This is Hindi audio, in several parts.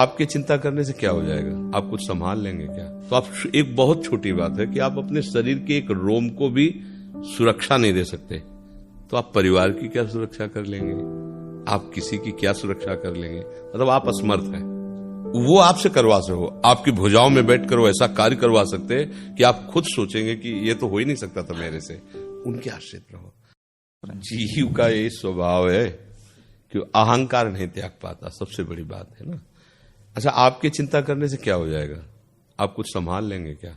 आपके चिंता करने से क्या हो जाएगा? आप कुछ संभाल लेंगे क्या? तो आप, एक बहुत छोटी बात है कि आप अपने शरीर के एक रोम को भी सुरक्षा नहीं दे सकते, तो आप परिवार की क्या सुरक्षा कर लेंगे? आप किसी की क्या सुरक्षा कर लेंगे? मतलब आप असमर्थ हैं। वो आपसे करवा से हो, आपकी भुजाओं में बैठकर वो ऐसा कार्य करवा सकते हैं कि आप खुद सोचेंगे कि ये तो हो ही नहीं सकता था मेरे से। उनके आश्रित रहो। जीव का ये स्वभाव है कि अहंकार नहीं त्याग पाता, सबसे बड़ी बात है ना। अच्छा, आपकी चिंता करने से क्या हो जाएगा? आप कुछ संभाल लेंगे क्या?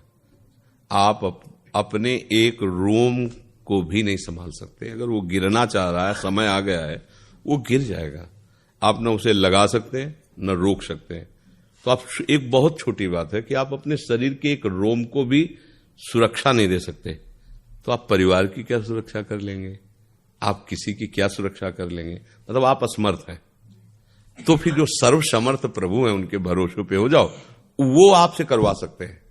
आप अपने एक रोम को भी नहीं संभाल सकते। अगर वो गिरना चाह रहा है, समय आ गया है, वो गिर जाएगा। आप न उसे लगा सकते हैं न रोक सकते हैं। तो आप, एक बहुत छोटी बात है कि आप अपने शरीर के एक रोम को भी सुरक्षा नहीं दे सकते, तो आप परिवार की क्या सुरक्षा कर लेंगे? आप किसी की क्या सुरक्षा कर लेंगे? मतलब आप असमर्थ हैं। तो फिर जो सर्वसमर्थ प्रभु हैं उनके भरोसे पे हो जाओ, वो आपसे करवा सकते हैं।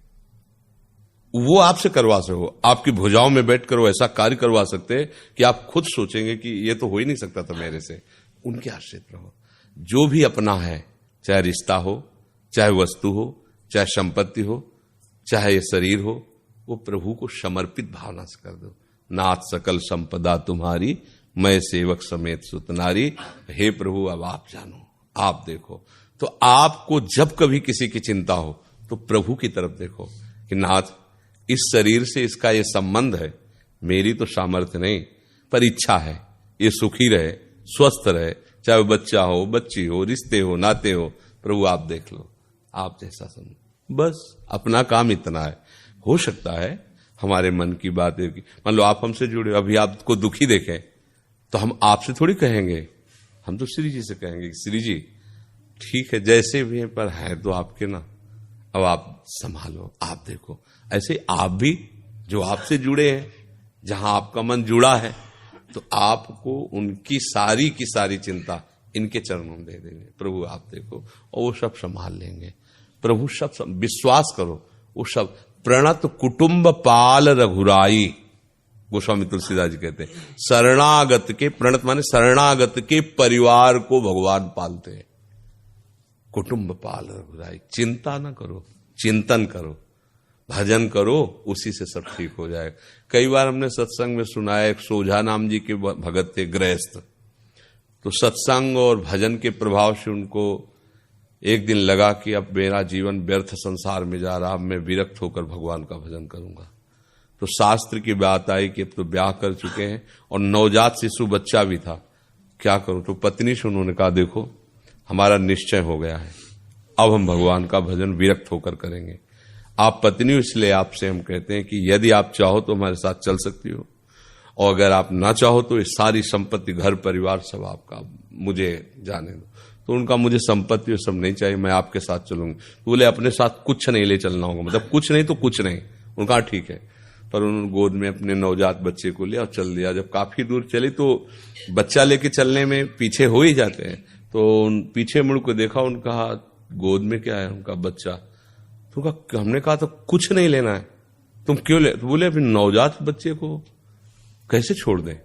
वो आपसे करवा से हो, आपकी भुजाओं में बैठकर वो ऐसा कार्य करवा सकते हैं कि आप खुद सोचेंगे कि ये तो हो ही नहीं सकता था मेरे से। उनके आश्रित रहो। जो भी अपना है, चाहे रिश्ता हो, चाहे वस्तु हो, चाहे संपत्ति हो, चाहे ये शरीर हो, वो प्रभु को समर्पित भावना से कर दो। नाथ सकल संपदा तुम्हारी, मैं सेवक समेत सुतनारी। हे प्रभु, अब आप जानो, आप देखो। तो आपको जब कभी किसी की चिंता हो तो प्रभु की तरफ देखो कि नाथ, इस शरीर से इसका ये संबंध है, मेरी तो सामर्थ्य नहीं, पर इच्छा है ये सुखी रहे, स्वस्थ रहे, चाहे वो बच्चा हो, बच्ची हो, रिश्ते हो, नाते हो। प्रभु आप देख लो, आप जैसा समझो। बस अपना काम इतना है। हो सकता है हमारे मन की बात है कि मान लो आप हमसे जुड़े, अभी आपको दुखी देखें तो हम आपसे थोड़ी कहेंगे, हम तो श्री जी से कहेंगे कि श्री जी ठीक है, जैसे भी हैं पर है तो आपके ना, अब आप संभालो, आप देखो। ऐसे आप भी जो आपसे जुड़े हैं, जहां आपका मन जुड़ा है, तो आपको उनकी सारी की सारी चिंता इनके चरणों में दे देंगे। प्रभु आप देखो, और वो सब संभाल लेंगे। प्रभु सब विश्वास करो, वो सब। प्रणत कुटुंब पाल रघुराई, गोस्वामी तुलसीदास जी कहते हैं, शरणागत के, प्रणत माने शरणागत के परिवार को भगवान पालते हैं। कुटुंब पाल रघुराई। चिंता ना करो, चिंतन करो, भजन करो, उसी से सब ठीक हो जाएगा। कई बार हमने सत्संग में सुना है, एक सोझा नाम जी के भगत थे, गृहस्थ। तो सत्संग और भजन के प्रभाव से उनको एक दिन लगा कि अब मेरा जीवन व्यर्थ संसार में जा रहा, अब मैं विरक्त होकर भगवान का भजन करूंगा। तो शास्त्र की बात आई कि अब तो ब्याह कर चुके हैं और नवजात शिशु बच्चा भी था, क्या करूं? तो पत्नी से उन्होंने कहा, देखो हमारा निश्चय हो गया है, अब हम भगवान का भजन विरक्त होकर करेंगे। आप पत्नी, इसलिए आपसे हम कहते हैं कि यदि आप चाहो तो हमारे साथ चल सकती हो, और अगर आप ना चाहो तो ये सारी संपत्ति, घर परिवार सब आपका, मुझे जाने दो। तो उनका, मुझे संपत्ति सब नहीं चाहिए, मैं आपके साथ चलूंगी। तो बोले अपने साथ कुछ नहीं ले चलना होगा, मतलब कुछ नहीं तो कुछ नहीं। उनका ठीक है। पर उन्होंने गोद में अपने नवजात बच्चे को लिया और चल दिया। जब काफी दूर चले तो बच्चा लेके चलने में पीछे हो ही जाते हैं, तो पीछे मुड़ को देखा, उनका गोद में क्या है? उनका बच्चा। तो हमने कहा तो कुछ नहीं लेना है, तुम क्यों ले? तो बोले अभी नवजात बच्चे को कैसे छोड़ दें?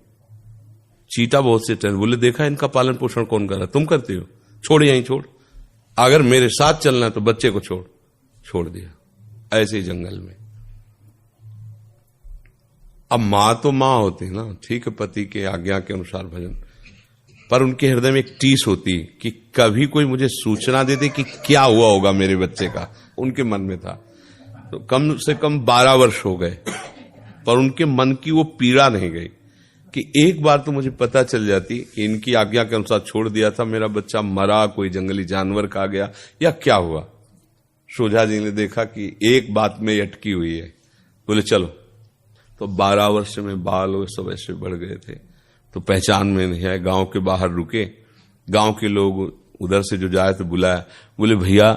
चीता बहुत से टहल। बोले देखा इनका पालन पोषण कौन कर रहा है? तुम करती हो, छोड़, यहीं छोड़। अगर मेरे साथ चलना है तो बच्चे को छोड़ दिया ऐसे ही जंगल में। अब मां तो मां होती ना, ठीक है, पति के आज्ञा के अनुसार भजन, पर उनके हृदय में एक टीस होती कि कभी कोई मुझे सूचना दे दे कि क्या हुआ होगा मेरे बच्चे का। उनके मन में था। तो कम से कम 12 वर्ष हो गए, पर उनके मन की वो पीड़ा नहीं गई कि एक बार तो मुझे पता चल जाती कि इनकी आज्ञा के अनुसार छोड़ दिया था, मेरा बच्चा मरा, कोई जंगली जानवर खा गया या क्या हुआ। सोझा जी ने देखा कि एक बात में अटकी हुई है। बोले चलो। तो 12 वर्ष में बाल वो सब ऐसे बढ़ गए थे, तो पहचान में नहीं आए। गांव के बाहर रुके, गांव के लोग उधर से जो जाए तो बुलाया। बोले भैया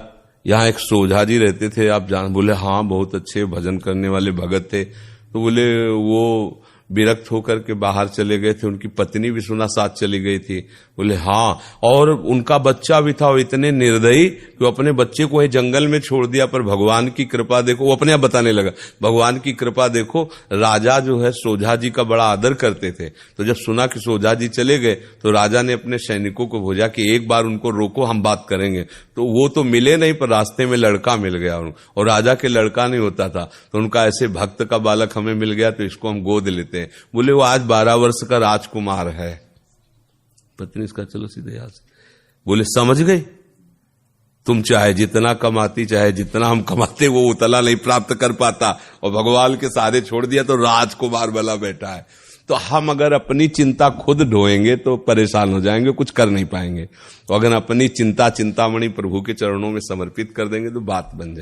यहाँ एक सोझा जी रहते थे, आप जान? बोले हाँ, बहुत अच्छे भजन करने वाले भगत थे। तो बोले वो विरक्त होकर के बाहर चले गए थे। उनकी पत्नी भी सुना साथ चली गई थी। बोले हाँ, और उनका बच्चा भी था, वो इतने निर्दयी कि वो अपने बच्चे को जंगल में छोड़ दिया। पर भगवान की कृपा देखो, वो अपने आप बताने लगा, भगवान की कृपा देखो, राजा जो है सोझा जी का बड़ा आदर करते थे। तो जब सुना कि सोझा जी चले गए तो राजा ने अपने सैनिकों को भेजा कि एक बार उनको रोको, हम बात करेंगे। तो वो तो मिले नहीं, पर रास्ते में लड़का मिल गया और राजा के लड़का नहीं होता था, तो उनका ऐसे भक्त का बालक हमें मिल गया, तो इसको हम गोद लेते हैं। बोले वो आज 12 वर्ष का राजकुमार है। पत्नी इसका चलो सीधे यहां से। बोले समझ गई, तुम चाहे जितना कमाती, चाहे जितना हम कमाते, वो उतला नहीं प्राप्त कर पाता, और भगवान के सहारे छोड़ दिया तो राजकुमार बना बैठा है। तो हम अगर अपनी चिंता खुद ढोएंगे तो परेशान हो जाएंगे, कुछ कर नहीं पाएंगे। तो अगर अपनी चिंतामणि प्रभु के चरणों में समर्पित कर देंगे तो बात बन जाएगी।